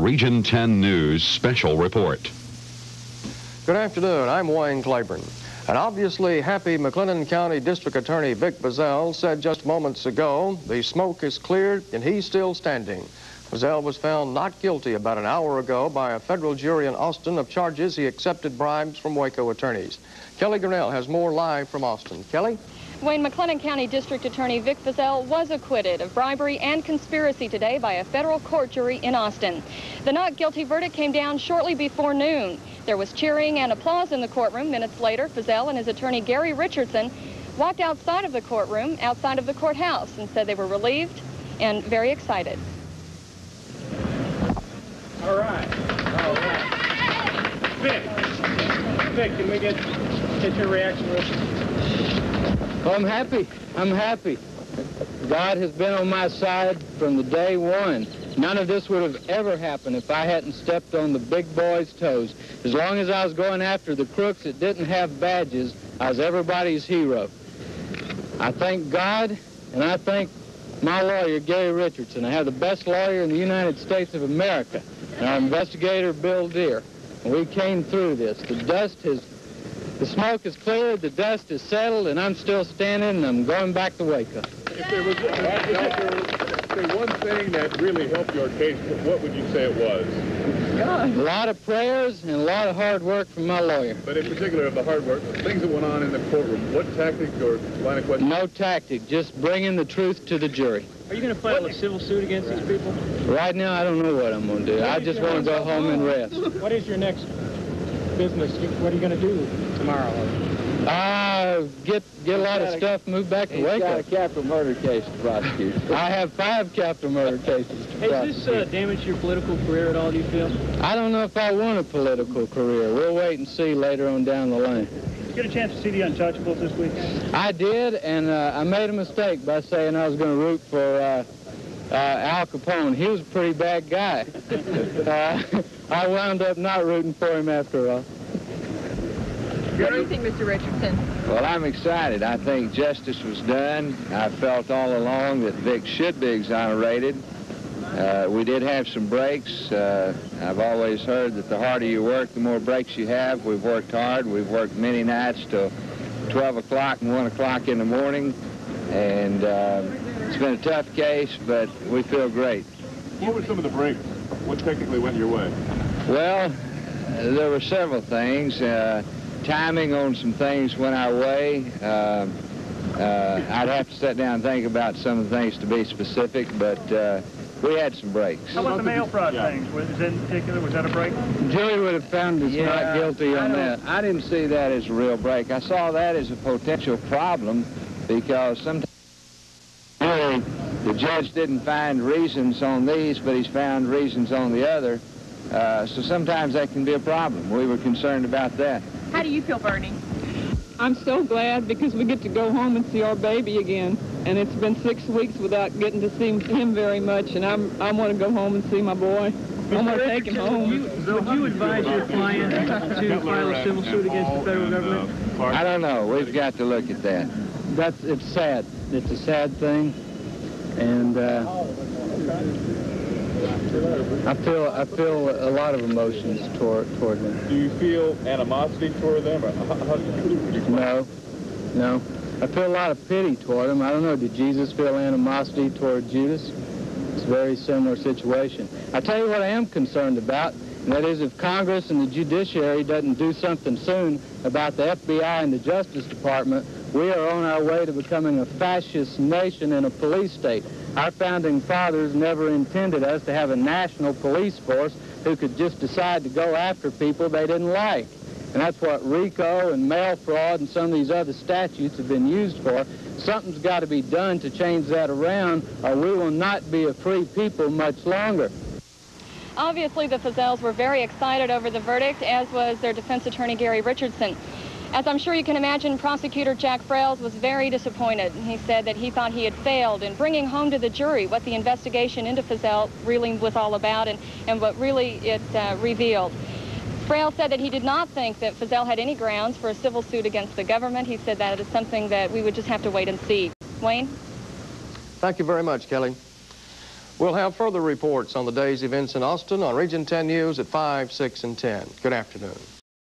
Region 10 News Special Report. Good afternoon. I'm Wayne Claiborne. An obviously happy McLennan County District Attorney Vic Feazell said just moments ago the smoke is cleared and he's still standing. Feazell was found not guilty about an hour ago by a federal jury in Austin of charges he accepted bribes from Waco attorneys. Kelly Grinnell has more live from Austin. Kelly? Wayne, McLennan County District Attorney Vic Feazell was acquitted of bribery and conspiracy today by a federal court jury in Austin. The not guilty verdict came down shortly before noon. There was cheering and applause in the courtroom. Minutes later, Feazell and his attorney Gary Richardson walked outside of the courtroom, outside of the courthouse, and said they were relieved and very excited. All right. All right. Vic, can we get your reaction real quick? Well, I'm happy. I'm happy. God has been on my side from the day one. None of this would have ever happened if I hadn't stepped on the big boys' toes. As long as I was going after the crooks that didn't have badges, I was everybody's hero. I thank God, and I thank my lawyer, Gary Richardson. I have the best lawyer in the United States of America, and our investigator, Bill Deere. And we came through this. The smoke is cleared, the dust is settled, and I'm still standing, and I'm going back to Waco. If there was one thing that really helped your case, what would you say it was? A lot of prayers and a lot of hard work from my lawyer. But in particular, of the hard work, things that went on in the courtroom, what tactic or line of question? No tactic, just bringing the truth to the jury. Are you going to file a civil suit against these people? Right now, I don't know what I'm going to do. I just want to go home and rest. What is your next business? What are you going to do tomorrow? Get a lot of stuff moved back to Waco. He's got a capital murder case to prosecute. I have 5 capital murder cases to prosecute. Has this damaged your political career at all, do you feel? I don't know if I want a political career. We'll wait and see later on down the line. Did you get a chance to see the Untouchables this weekend? I did, and I made a mistake by saying I was going to root for Al Capone. He was a pretty bad guy. I wound up not rooting for him after all. What do you think, Mr. Richardson? Well, I'm excited. I think justice was done. I felt all along that Vic should be exonerated. We did have some breaks. I've always heard that the harder you work, the more breaks you have. We've worked hard. We've worked many nights till 12 o'clock and 1 o'clock in the morning. And it's been a tough case, but we feel great. What were some of the breaks? What technically went your way? Well, there were several things. Timing on some things went our way. I'd have to sit down and think about some of the things to be specific, but we had some breaks. How about the mail fraud things? Was in particular, was that a break? Jury would have found us not guilty on that. I didn't see that as a real break. I saw that as a potential problem because sometimes the judge didn't find reasons on these, but he's found reasons on the other. So sometimes that can be a problem. We were concerned about that. How do you feel, Bernie? I'm so glad because we get to go home and see our baby again. And it's been 6 weeks without getting to see him very much. And I want to go home and see my boy. I want to take him home. Would you advise your client to file a civil suit against the federal government? I don't know. We've got to look at that. It's sad. It's a sad thing. And I feel a lot of emotions toward them. Do you feel animosity toward them? Or No. I feel a lot of pity toward them. I don't know, did Jesus feel animosity toward Judas? It's a very similar situation. I tell you what I am concerned about, and that is if Congress and the judiciary doesn't do something soon about the FBI and the Justice Department, we are on our way to becoming a fascist nation and a police state. Our founding fathers never intended us to have a national police force who could just decide to go after people they didn't like. And that's what RICO and mail fraud and some of these other statutes have been used for. Something's got to be done to change that around, or we will not be a free people much longer. Obviously, the Feazells were very excited over the verdict, as was their defense attorney, Gary Richardson. As I'm sure you can imagine, prosecutor Jack Frales was very disappointed. He said that he thought he had failed in bringing home to the jury what the investigation into Feazell really was all about and what really it revealed. Frales said that he did not think that Feazell had any grounds for a civil suit against the government. He said that it is something that we would just have to wait and see. Wayne? Thank you very much, Kelly. We'll have further reports on the day's events in Austin on Region 10 News at 5, 6, and 10. Good afternoon.